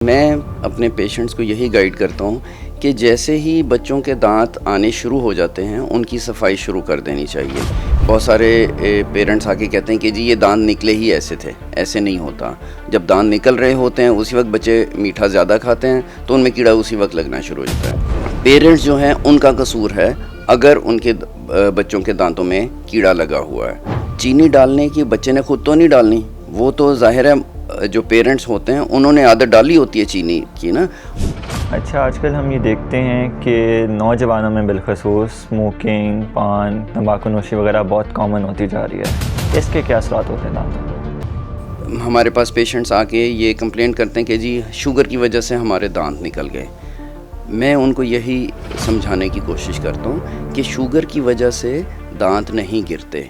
मैं अपने पेशेंट्स को यही गाइड करता हूँ कि जैसे ही बच्चों के दांत आने शुरू हो जाते हैं उनकी सफाई शुरू कर देनी चाहिए। बहुत सारे पेरेंट्स आके कहते हैं कि जी ये दांत निकले ही ऐसे थे, ऐसे नहीं होता। जब दांत निकल रहे होते हैं उसी वक्त बच्चे मीठा ज़्यादा खाते हैं तो उनमें कीड़ा उसी वक्त लगना शुरू हो जाता है। पेरेंट्स जो हैं उनका कसूर है अगर उनके बच्चों के दांतों में कीड़ा लगा हुआ है। चीनी डालने की बच्चे ने खुद तो नहीं डालनी, वो तो ज़ाहिर है जो पेरेंट्स होते हैं उन्होंने आदत डाली होती है चीनी की ना। अच्छा, आजकल हम ये देखते हैं कि नौजवानों में बिलखसूस स्मोकिंग, पान, तंबाकू नोशी वगैरह बहुत कॉमन होती जा रही है। इसके क्या असरात होते हैं दांतों? हमारे पास पेशेंट्स आके ये कंप्लेंट करते हैं कि जी शुगर की वजह से हमारे दांत निकल गए। मैं उनको यही समझाने की कोशिश करता हूँ कि शुगर की वजह से दांत नहीं गिरते।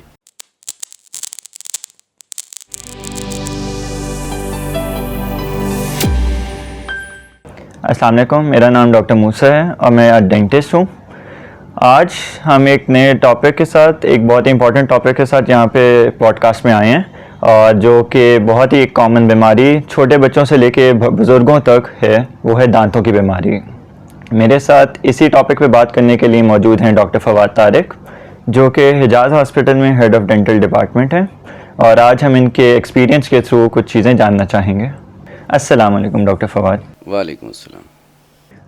अस्सलाम वालेकुम, मेरा नाम डॉक्टर मूसा है और मैं डेंटिस्ट हूँ। आज हम एक नए टॉपिक के साथ, एक बहुत ही इंपॉर्टेंट टॉपिक के साथ यहाँ पे पॉडकास्ट में आए हैं, और जो कि बहुत ही कॉमन बीमारी छोटे बच्चों से लेके बुज़ुर्गों तक है, वो है दांतों की बीमारी। मेरे साथ इसी टॉपिक पे बात करने के लिए मौजूद हैं डॉक्टर फवाद तारिक, जो कि हिजाज़ हॉस्पिटल में हेड ऑफ़ डेंटल डिपार्टमेंट हैं, और आज हम इनके एक्सपीरियंस के थ्रू कुछ चीज़ें जानना चाहेंगे। अस्सलाम वालेकुम डॉक्टर फवाद। वालेकुम अस्सलाम।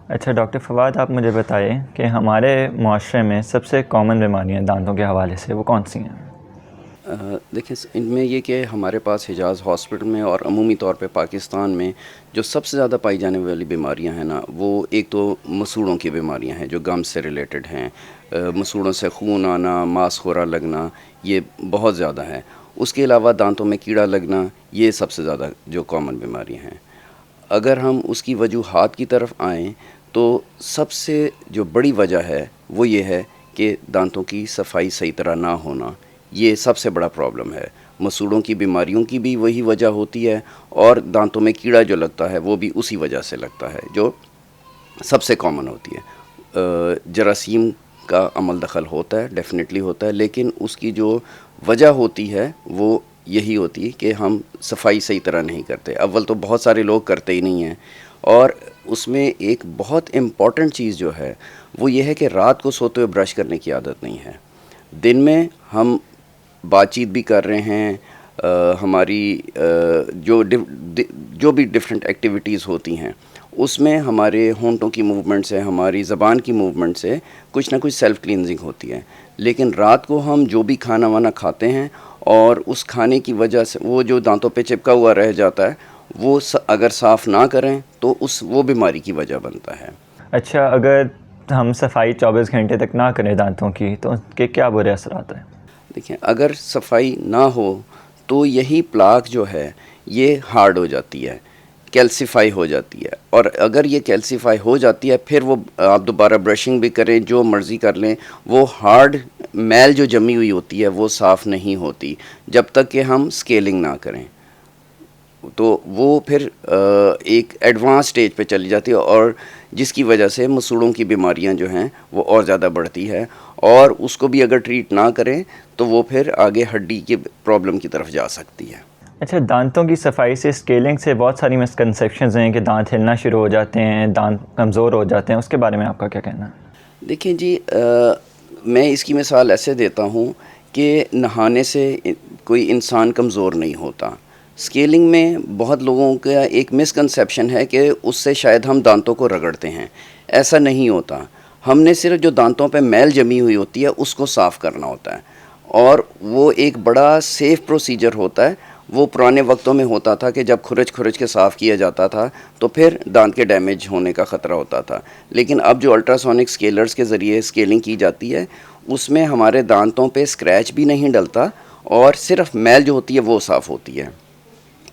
अच्छा डॉक्टर फवाद, आप मुझे बताइए कि हमारे माशरे में सबसे कॉमन बीमारियां दांतों के हवाले से वो कौन सी हैं? देखिए, इनमें ये कि हमारे पास हिजाज़ हॉस्पिटल में और अमूमी तौर पे पाकिस्तान में जो सबसे ज़्यादा पाई जाने वाली बीमारियां हैं ना, वो एक तो मसूड़ों की बीमारियां हैं जो गम से रिलेटेड हैं। मसूड़ों से खून आना, मांसखोरा लगना, ये बहुत ज़्यादा है। उसके अलावा दांतों में कीड़ा लगना, ये सबसे ज़्यादा जो कॉमन बीमारियां हैं। अगर हम उसकी वजूहात की तरफ आएँ तो सबसे जो बड़ी वजह है वो ये है कि दांतों की सफाई सही तरह ना होना, ये सबसे बड़ा प्रॉब्लम है। मसूड़ों की बीमारियों की भी वही वजह होती है और दांतों में कीड़ा जो लगता है वो भी उसी वजह से लगता है जो सबसे कॉमन होती है। जरासीम का अमल दखल होता है, डेफिनेटली होता है, लेकिन उसकी जो वजह होती है वो यही होती है कि हम सफाई सही तरह नहीं करते। अव्वल तो बहुत सारे लोग करते ही नहीं हैं, और उसमें एक बहुत इम्पॉर्टेंट चीज़ जो है वो ये है कि रात को सोते हुए ब्रश करने की आदत नहीं है। दिन में हम बातचीत भी कर रहे हैं, हमारी जो भी डिफरेंट एक्टिविटीज़ होती हैं उसमें हमारे होंठों की मूवमेंट से, हमारी ज़बान की मूवमेंट से कुछ ना कुछ सेल्फ़ क्लींजिंग होती है। लेकिन रात को हम जो भी खाना वाना खाते हैं और उस खाने की वजह से वो जो दांतों पे चिपका हुआ रह जाता है, वो अगर साफ़ ना करें तो वो बीमारी की वजह बनता है। अच्छा, अगर हम सफाई 24 घंटे तक ना करें दांतों की तो उसके क्या बुरे असरात हैं? देखिए, अगर सफाई ना हो तो यही प्लाक जो है ये हार्ड हो जाती है, कैल्सीफाई हो जाती है, और अगर ये कैल्सीफाई हो जाती है फिर वो आप दोबारा ब्रशिंग भी करें, जो मर्ज़ी कर लें, वो हार्ड मैल जो जमी हुई होती है वो साफ़ नहीं होती जब तक कि हम स्केलिंग ना करें। तो वो फिर एक एडवांस स्टेज पे चली जाती है, और जिसकी वजह से मसूड़ों की बीमारियां जो हैं वो और ज़्यादा बढ़ती है, और उसको भी अगर ट्रीट ना करें तो वो फिर आगे हड्डी की प्रॉब्लम की तरफ जा सकती है। अच्छा, दांतों की सफाई से, स्केलिंग से बहुत सारी मिसकंसेप्शंस हैं कि दांत हिलना शुरू हो जाते हैं, दांत कमज़ोर हो जाते हैं, उसके बारे में आपका क्या कहना है? देखिए जी, मैं इसकी मिसाल ऐसे देता हूँ कि नहाने से कोई इंसान कमज़ोर नहीं होता। स्केलिंग में बहुत लोगों का एक मिसकंसेप्शन है कि उससे शायद हम दांतों को रगड़ते हैं। ऐसा नहीं होता। हमने सिर्फ जो दांतों पे मैल जमी हुई होती है उसको साफ़ करना होता है, और वो एक बड़ा सेफ़ प्रोसीजर होता है। वो पुराने वक्तों में होता था कि जब खुरच खुरच के साफ़ किया जाता था तो फिर दांत के डैमेज होने का ख़तरा होता था। लेकिन अब जो अल्ट्रासोनिक स्केलर्स के ज़रिए स्केलिंग की जाती है उसमें हमारे दांतों पे स्क्रैच भी नहीं डलता, और सिर्फ मैल जो होती है वो साफ़ होती है,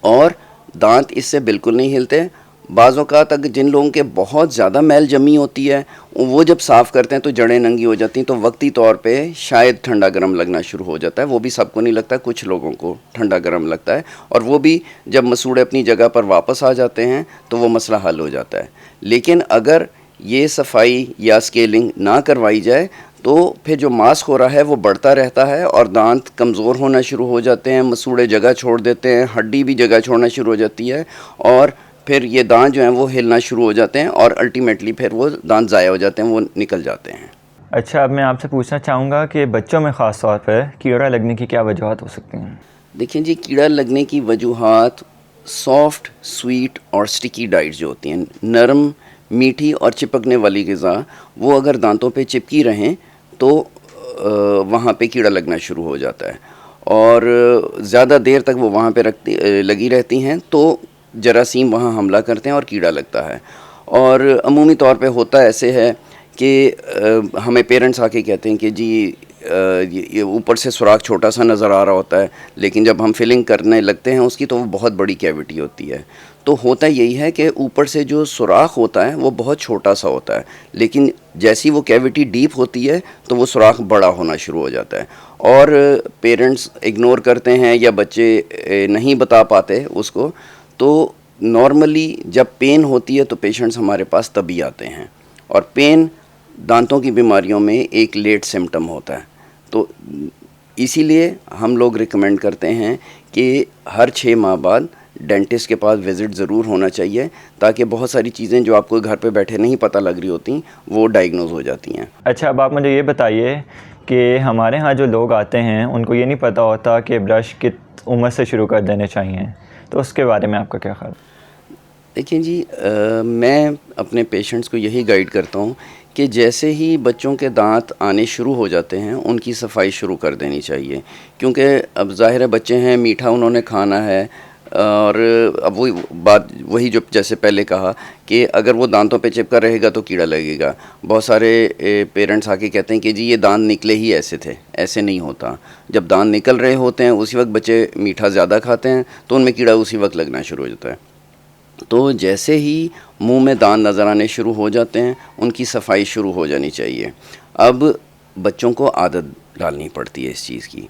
और दांत इससे बिल्कुल नहीं हिलते। बाज़ औक़ात अगर जिन लोगों के बहुत ज़्यादा मैल जमी होती है वो जब साफ़ करते हैं तो जड़ें नंगी हो जाती हैं, तो वक्ती तौर पे शायद ठंडा गर्म लगना शुरू हो जाता है। वो भी सबको नहीं लगता, कुछ लोगों को ठंडा गर्म लगता है, और वो भी जब मसूड़े अपनी जगह पर वापस आ जाते हैं तो वो मसला हल हो जाता है। लेकिन अगर ये सफाई या स्केलिंग ना करवाई जाए तो फिर जो मांस हो रहा है वो बढ़ता रहता है और दांत कमज़ोर होना शुरू हो जाते हैं, मसूड़े जगह छोड़ देते हैं, हड्डी भी जगह छोड़ना शुरू हो जाती है, और फिर ये दांत जो हैं वो हिलना शुरू हो जाते हैं और अल्टीमेटली फिर वो दांत ज़ाया हो जाते हैं, वो निकल जाते हैं। अच्छा, अब मैं आपसे पूछना चाहूँगा कि बच्चों में ख़ास तौर पर कीड़ा लगने की क्या वजूहत हो सकती हैं? देखिए जी, कीड़ा लगने की वजूहात सॉफ्ट, स्वीट और स्टिकी डाइट जो होती हैं, नरम, मीठी और चिपकने वाली ग़िज़ा, वो अगर दांतों पे चिपकी रहें तो वहाँ पे कीड़ा लगना शुरू हो जाता है। और ज़्यादा देर तक वो वहाँ पे लगी रहती हैं तो जरासीम वहाँ हमला करते हैं और कीड़ा लगता है। और अमूमी तौर पे होता ऐसे है कि हमें पेरेंट्स आके कहते हैं कि जी ये ऊपर से सुराख छोटा सा नज़र आ रहा होता है, लेकिन जब हम फिलिंग करने लगते हैं उसकी तो वो बहुत बड़ी कैविटी होती है। तो होता यही है कि ऊपर से जो सुराख होता है वो बहुत छोटा सा होता है, लेकिन जैसी वो कैविटी डीप होती है तो वो सुराख बड़ा होना शुरू हो जाता है। और पेरेंट्स इग्नोर करते हैं या बच्चे नहीं बता पाते उसको। तो नॉर्मली जब पेन होती है तो पेशेंट्स हमारे पास तभी आते हैं, और पेन दांतों की बीमारियों में एक लेट सिम्टम होता है। तो इसीलिए हम लोग रिकमेंड करते हैं कि हर 6 माह बाद डेंटिस्ट के पास विज़िट ज़रूर होना चाहिए, ताकि बहुत सारी चीज़ें जो आपको घर पे बैठे नहीं पता लग रही होती वो डायग्नोज हो जाती हैं। अच्छा, अब आप मुझे ये बताइए कि हमारे यहाँ जो लोग आते हैं उनको ये नहीं पता होता कि ब्रश किस उम्र से शुरू कर देने चाहिए, तो उसके बारे में आपका क्या ख्याल? देखिए जी, मैं अपने पेशेंट्स को यही गाइड करता हूँ कि जैसे ही बच्चों के दांत आने शुरू हो जाते हैं उनकी सफाई शुरू कर देनी चाहिए, क्योंकि अब ज़ाहिर है बच्चे हैं, मीठा उन्होंने खाना है। और अब वही जो जैसे पहले कहा कि अगर वो दांतों पे चिपका रहेगा तो कीड़ा लगेगा। बहुत सारे पेरेंट्स आके कहते हैं कि जी ये दांत निकले ही ऐसे थे, ऐसे नहीं होता। जब दांत निकल रहे होते हैं उसी वक्त बच्चे मीठा ज़्यादा खाते हैं तो उनमें कीड़ा उसी वक्त लगना शुरू हो जाता है। तो जैसे ही मुंह में दांत नज़र आने शुरू हो जाते हैं उनकी सफाई शुरू हो जानी चाहिए। अब बच्चों को आदत डालनी पड़ती है इस चीज़ की।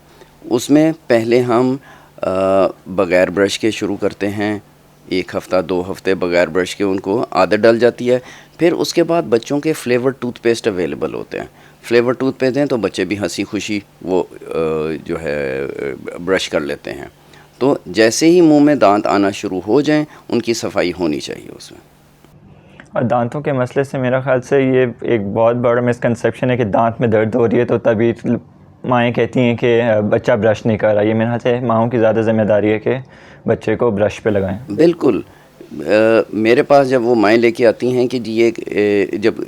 उसमें पहले हम बग़ैर ब्रश के शुरू करते हैं, 1 हफ़्ता 2 हफ़्ते बग़ैर ब्रश के उनको आदत डल जाती है। फिर उसके बाद बच्चों के फ्लेवर टूथपेस्ट अवेलेबल होते हैं। फ्लेवर टूथपेस्ट हैं तो बच्चे भी हंसी खुशी वो जो है ब्रश कर लेते हैं। तो जैसे ही मुंह में दांत आना शुरू हो जाएं उनकी सफाई होनी चाहिए उसमें। और दांतों के मसले से मेरा ख़्याल से ये एक बहुत बड़ा मिसकंसेप्शन है कि दांत में दर्द हो रही है तो तभी माएँ कहती हैं कि बच्चा ब्रश नहीं कर रहा। ये मेरे ख्याल से माँओं की ज़्यादा ज़िम्मेदारी है कि बच्चे को ब्रश पे लगाएं। बिल्कुल। मेरे पास जब वो माएँ लेके आती हैं कि जी ये जब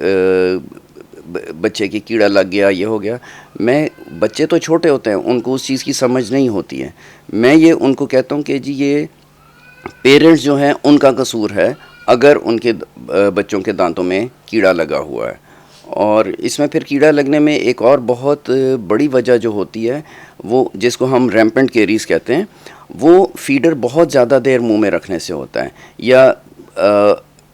बच्चे की कीड़ा लग गया, ये हो गया, बच्चे तो छोटे होते हैं, उनको उस चीज़ की समझ नहीं होती है। मैं ये उनको कहता हूँ कि जी ये पेरेंट्स जो हैं उनका कसूर है अगर उनके बच्चों के दांतों में कीड़ा लगा हुआ है। और इसमें फिर कीड़ा लगने में एक और बहुत बड़ी वजह जो होती है वो जिसको हम रैम्पेंट केरीज कहते हैं, वो फीडर बहुत ज़्यादा देर मुंह में रखने से होता है, या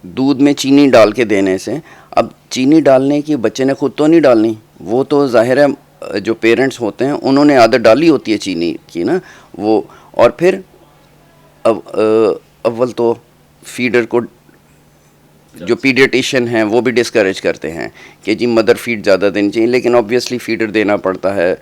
दूध में चीनी डाल के देने से। अब चीनी डालने की बच्चे ने खुद तो नहीं डालनी, वो तो ज़ाहिर है जो पेरेंट्स होते हैं उन्होंने आदत डाली होती है चीनी की ना वो। और फिर अव्वल तो फीडर को जो पीडियाट्रिशियन हैं वो भी डिस्करेज करते हैं कि जी मदर फीड ज़्यादा देनी चाहिए, लेकिन ऑब्वियसली फीडर देना पड़ता है।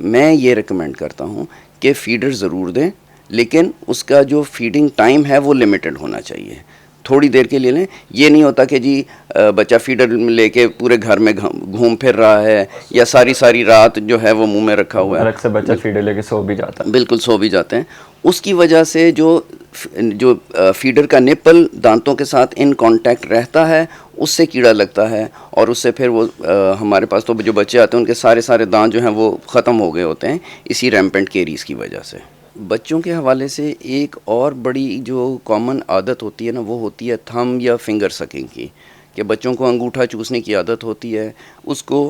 मैं ये रिकमेंड करता हूँ कि फीडर ज़रूर दें, लेकिन उसका जो फीडिंग टाइम है वो लिमिटेड होना चाहिए। थोड़ी देर के लिए लें, ये नहीं होता कि जी बच्चा फीडर लेके पूरे घर में घूम फिर रहा है या सारी रात जो है वो मुंह में रखा हुआ है। अलग से बच्चा फीडर लेके सो भी जाता है। बिल्कुल सो भी जाते हैं। उसकी वजह से जो फीडर का निपल दांतों के साथ इन कांटेक्ट रहता है उससे कीड़ा लगता है, और उससे फिर वो हमारे पास तो जो बच्चे आते हैं उनके सारे दांत जो हैं वो ख़त्म हो गए होते हैं इसी रैम्पेंट केरीज़ की वजह से। बच्चों के हवाले से एक और बड़ी जो कॉमन आदत होती है ना, वो होती है थंब या फिंगर सकिंग की, कि बच्चों को अंगूठा चूसने की आदत होती है। उसको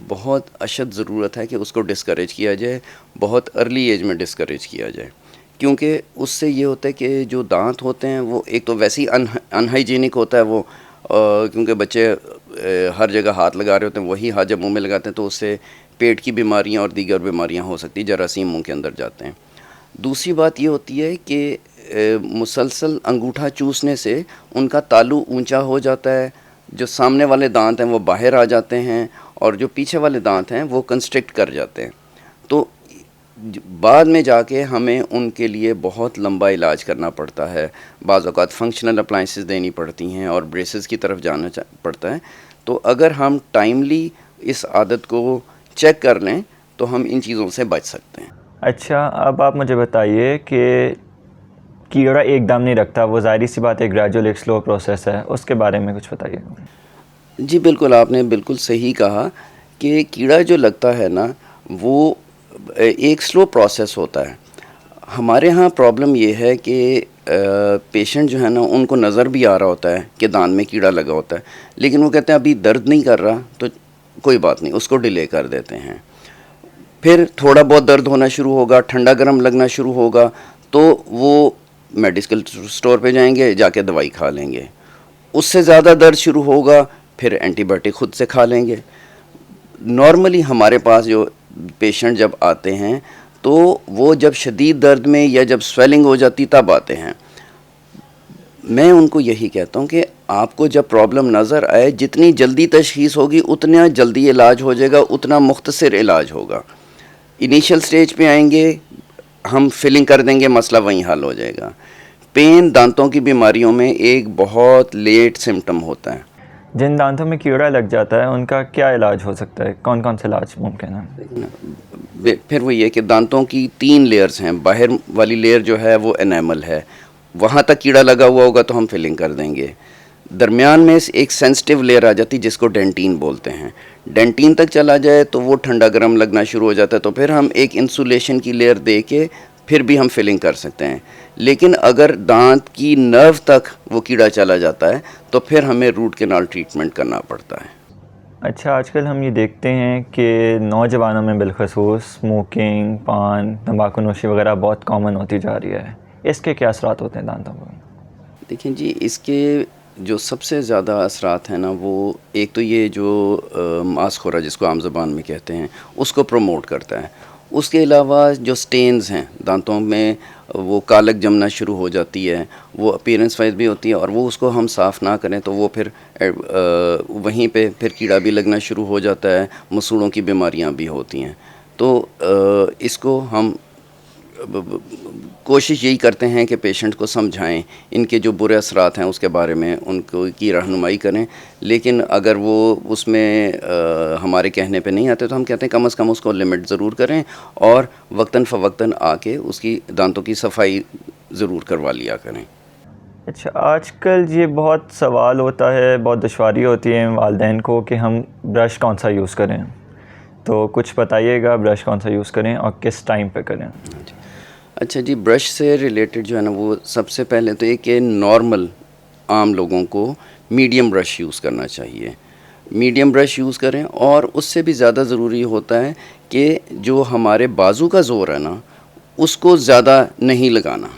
बहुत अशद ज़रूरत है कि उसको डिस्करेज किया जाए, बहुत अर्ली एज में डिस्करेज किया जाए, क्योंकि उससे ये होता है कि जो दांत होते हैं वो एक तो वैसे ही अनहाइजीनिक होता है वो, क्योंकि बच्चे हर जगह हाथ लगा रहे होते हैं, वही हाथ जब मुंह में लगाते हैं तो उससे पेट की बीमारियां और दीगर बीमारियां हो सकती, जरासीम मुंह के अंदर जाते हैं। दूसरी बात ये होती है कि मुसलसल अंगूठा चूसने से उनका तालू ऊंचा हो जाता है, जो सामने वाले दांत हैं वो बाहर आ जाते हैं और जो पीछे वाले दांत हैं वो कंस्ट्रिक्ट कर जाते हैं। तो बाद में जाके हमें उनके लिए बहुत लंबा इलाज करना पड़ता है, बाज़ औक़ात फंक्शनल अप्लाइंसेस देनी पड़ती हैं और ब्रेसेस की तरफ जाना पड़ता है। तो अगर हम टाइमली इस आदत को चेक कर लें तो हम इन चीज़ों से बच सकते हैं। अच्छा, अब आप मुझे बताइए कि कीड़ा एकदम नहीं लगता, वो ज़ाहिर सी बात है ग्रेजुअल एक स्लो प्रोसेस है, उसके बारे में कुछ बताइए। जी बिल्कुल, आपने बिल्कुल सही कहा कि कीड़ा जो लगता है ना, वो एक स्लो प्रोसेस होता है। हमारे यहाँ प्रॉब्लम ये है कि पेशेंट जो है ना, उनको नज़र भी आ रहा होता है कि दांत में कीड़ा लगा होता है, लेकिन वो कहते हैं अभी दर्द नहीं कर रहा तो कोई बात नहीं, उसको डिले कर देते हैं। फिर थोड़ा बहुत दर्द होना शुरू होगा, ठंडा गर्म लगना शुरू होगा, तो वो मेडिकल स्टोर पे जाएंगे, जाके दवाई खा लेंगे। उससे ज़्यादा दर्द शुरू होगा, फिर एंटीबायोटिक खुद से खा लेंगे। नॉर्मली हमारे पास जो पेशेंट जब आते हैं तो वो जब शदीद दर्द में या जब स्वेलिंग हो जाती तब आते हैं। मैं उनको यही कहता हूँ कि आपको जब प्रॉब्लम नज़र आए, जितनी जल्दी तशख़ीस होगी उतना जल्दी इलाज हो जाएगा, उतना मुख्तसर इलाज होगा। इनिशियल स्टेज पे आएंगे, हम फिलिंग कर देंगे, मसला वहीं हल हो जाएगा। पेन दांतों की बीमारियों में एक बहुत लेट सिम्टम होता है। जिन दांतों में कीड़ा लग जाता है उनका क्या इलाज हो सकता है, कौन कौन से इलाज मुमकिन है? फिर वो ये कि दांतों की 3 लेयर्स हैं। बाहर वाली लेयर जो है वो एनामल है, वहाँ तक कीड़ा लगा हुआ होगा तो हम फिलिंग कर देंगे। दरमियान में एक सेंसिटिव लेयर आ जाती है जिसको डेंटीन बोलते हैं। डेंटीन तक चला जाए तो वो ठंडा गर्म लगना शुरू हो जाता है, तो फिर हम एक इंसुलेशन की लेयर दे के फिर भी हम फिलिंग कर सकते हैं। लेकिन अगर दांत की नर्व तक वो कीड़ा चला जाता है तो फिर हमें रूट कैनाल ट्रीटमेंट करना पड़ता है। अच्छा, आजकल हम ये देखते हैं कि नौजवानों में बिलखसूस स्मोकिंग, पान, तंबाकू नोशी वगैरह बहुत कॉमन होती जा रही है। इसके क्या असरात होते हैं दांतों पर? देखिए जी, इसके जो सबसे ज़्यादा असरात हैं ना, वो एक तो ये जो मांसखोरा जिसको आम ज़बान में कहते हैं, उसको प्रमोट करता है। उसके अलावा जो स्टेन्स हैं दांतों में, वो कालक जमना शुरू हो जाती है, वो अपीयरेंस वाइज भी होती है, और वो उसको हम साफ़ ना करें तो वो फिर वहीं पे फिर कीड़ा भी लगना शुरू हो जाता है, मसूड़ों की बीमारियां भी होती हैं। तो इसको हम कोशिश यही करते हैं कि पेशेंट को समझाएं, इनके जो बुरे असरात हैं उसके बारे में उनको की रहनुमाई करें। लेकिन अगर वो उसमें हमारे कहने पे नहीं आते तो हम कहते हैं कम से कम उसको लिमिट ज़रूर करें और वक्तन फ़वक्तन आके उसकी दांतों की सफाई ज़रूर करवा लिया करें। अच्छा, आजकल ये बहुत सवाल होता है, बहुत दुश्वारी होती है वालिदैन को कि हम ब्रश कौन सा यूज़ करें, तो कुछ बताइएगा ब्रश कौन सा यूज़ करें और किस टाइम पे करें? अच्छा जी, ब्रश से रिलेटेड जो है ना, वो सबसे पहले तो एक नॉर्मल आम लोगों को मीडियम ब्रश यूज़ करना चाहिए। मीडियम ब्रश यूज़ करें, और उससे भी ज़्यादा ज़रूरी होता है कि जो हमारे बाजू का ज़ोर है ना, उसको ज़्यादा नहीं लगाना।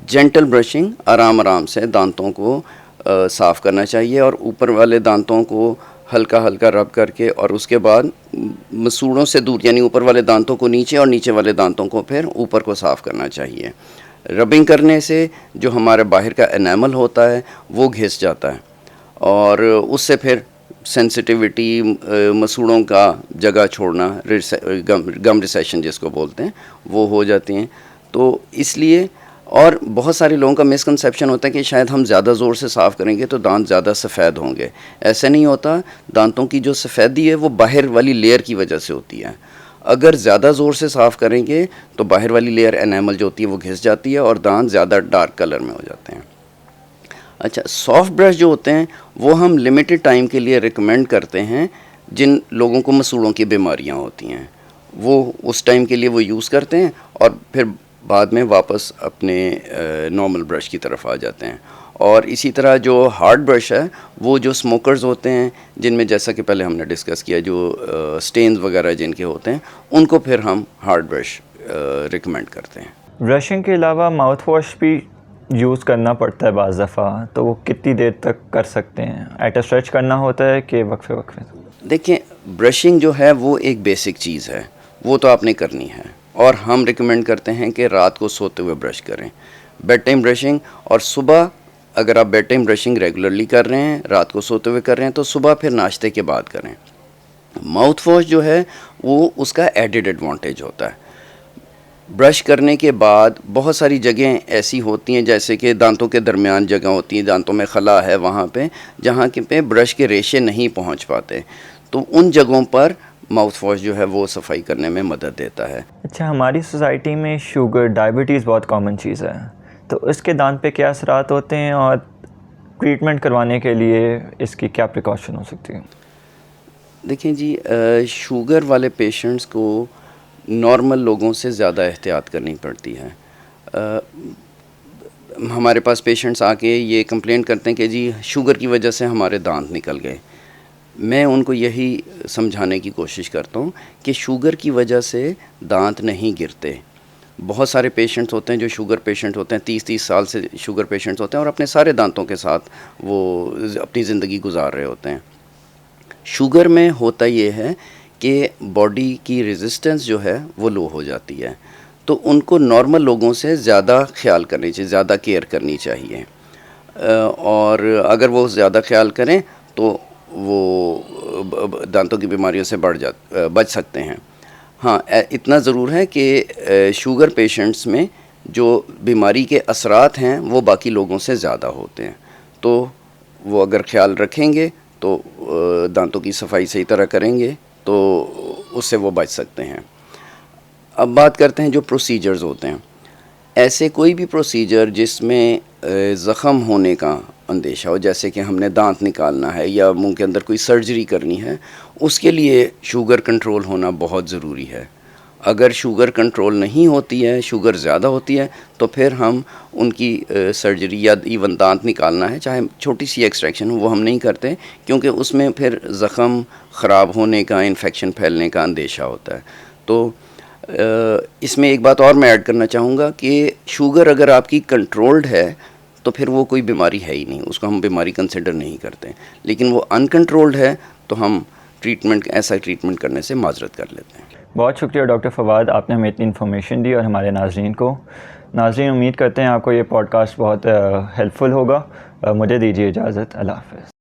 जेंटल ब्रशिंग, आराम आराम से दांतों को साफ़ करना चाहिए, और ऊपर वाले दांतों को हल्का हल्का रब करके, और उसके बाद मसूड़ों से दूर, यानी ऊपर वाले दांतों को नीचे और नीचे वाले दांतों को फिर ऊपर को साफ़ करना चाहिए। रबिंग करने से जो हमारे बाहर का एनामल होता है वो घिस जाता है, और उससे फिर सेंसिटिविटी, मसूड़ों का जगह छोड़ना, गम रिसेशन जिसको बोलते हैं, वो हो जाती हैं। तो इसलिए, और बहुत सारे लोगों का मिसकंसेप्शन होता है कि शायद हम ज़्यादा ज़ोर से साफ़ करेंगे तो दांत ज़्यादा सफ़ेद होंगे। ऐसा नहीं होता। दांतों की जो सफ़ेदी है वो बाहर वाली लेयर की वजह से होती है। अगर ज़्यादा ज़ोर से साफ़ करेंगे तो बाहर वाली लेयर एनामल जो होती है वो घिस जाती है और दांत ज़्यादा डार्क कलर में हो जाते हैं। अच्छा, सॉफ्ट ब्रश जो होते हैं वो हम लिमिटेड टाइम के लिए रिकमेंड करते हैं। जिन लोगों को मसूड़ों की बीमारियाँ होती हैं वो उस टाइम के लिए वो यूज़ करते हैं, और फिर बाद में वापस अपने नॉर्मल ब्रश की तरफ आ जाते हैं। और इसी तरह जो हार्ड ब्रश है, वो जो स्मोकर्स होते हैं, जिनमें जैसा कि पहले हमने डिस्कस किया, जो स्टेन्स वगैरह जिनके होते हैं, उनको फिर हम हार्ड ब्रश रिकमेंड करते हैं। ब्रशिंग के अलावा माउथ वॉश भी यूज़ करना पड़ता है बाज़ दफ़ा, तो वो कितनी देर तक कर सकते हैं? एट अ स्ट्रेच करना होता है कि वक्फे वक्फे? देखिए, ब्रशिंग जो है वो एक बेसिक चीज़ है, वो तो आपने करनी है, और हम रिकमेंड करते हैं कि रात को सोते हुए ब्रश करें, बेड टाइम ब्रशिंग। और सुबह अगर आप बेड टाइम ब्रशिंग रेगुलरली कर रहे हैं, रात को सोते हुए कर रहे हैं, तो सुबह फिर नाश्ते के बाद करें। माउथ वॉश जो है वो उसका एडेड एडवांटेज होता है। ब्रश करने के बाद बहुत सारी जगहें ऐसी होती हैं, जैसे कि दांतों के दरमियान जगह होती हैं, दांतों में खला है वहाँ पे, जहाँ के पे ब्रश के रेशे नहीं पहुँच पाते, तो उन जगहों पर माउथ वॉश जो है वो सफाई करने में मदद देता है। अच्छा, हमारी सोसाइटी में शुगर, डायबिटीज़ बहुत कॉमन चीज़ है, तो इसके दांत पे क्या असरात होते हैं और ट्रीटमेंट करवाने के लिए इसकी क्या प्रिकॉशन हो सकती है? देखें जी, शुगर वाले पेशेंट्स को नॉर्मल लोगों से ज़्यादा एहतियात करनी पड़ती है। हमारे पास पेशेंट्स आके ये कंप्लेंट करते हैं कि जी शुगर की वजह से हमारे दांत निकल गए। मैं उनको यही समझाने की कोशिश करता हूँ कि शुगर की वजह से दांत नहीं गिरते। बहुत सारे पेशेंट्स होते हैं जो शुगर पेशेंट होते हैं, 30-30 साल से शुगर पेशेंट्स होते हैं और अपने सारे दांतों के साथ वो अपनी ज़िंदगी गुजार रहे होते हैं। शुगर में होता ये है कि बॉडी की रेजिस्टेंस जो है वो लो हो जाती है, तो उनको नॉर्मल लोगों से ज़्यादा ख्याल करनी चाहिए, ज़्यादा केयर करनी चाहिए। और अगर वो ज़्यादा ख्याल करें तो वो दांतों की बीमारियों से बच सकते हैं। हाँ, इतना ज़रूर है कि शुगर पेशेंट्स में जो बीमारी के असरात हैं वो बाकी लोगों से ज़्यादा होते हैं, तो वो अगर ख्याल रखेंगे तो दांतों की सफाई सही तरह करेंगे तो उससे वो बच सकते हैं। अब बात करते हैं जो प्रोसीजर्स होते हैं। ऐसे कोई भी प्रोसीजर जिसमें ज़ख़म होने का अंदेशा हो, जैसे कि हमने दांत निकालना है या मुंह के अंदर कोई सर्जरी करनी है, उसके लिए शुगर कंट्रोल होना बहुत ज़रूरी है। अगर शुगर कंट्रोल नहीं होती है, शुगर ज़्यादा होती है, तो फिर हम उनकी सर्जरी या इवन दांत निकालना है, चाहे छोटी सी एक्सट्रैक्शन हो, वो हम नहीं करते, क्योंकि उसमें फिर ज़ख़म ख़राब होने का, इन्फेक्शन फैलने का अंदेशा होता है। तो इसमें एक बात और मैं ऐड करना चाहूँगा कि शुगर अगर आपकी कंट्रोल्ड है तो फिर वो कोई बीमारी है ही नहीं, उसको हम बीमारी कंसिडर नहीं करते। लेकिन वो अनकंट्रोल्ड है तो हम ऐसा ट्रीटमेंट करने से माजरत कर लेते हैं। बहुत शुक्रिया डॉक्टर फवाद, आपने हमें इतनी इन्फॉर्मेशन दी और हमारे नाज़रीन को। नाज़रीन, उम्मीद करते हैं आपको ये पॉडकास्ट बहुत हेल्पफुल होगा। मुझे दीजिए इजाज़त। अल्लाह हाफ़िज़।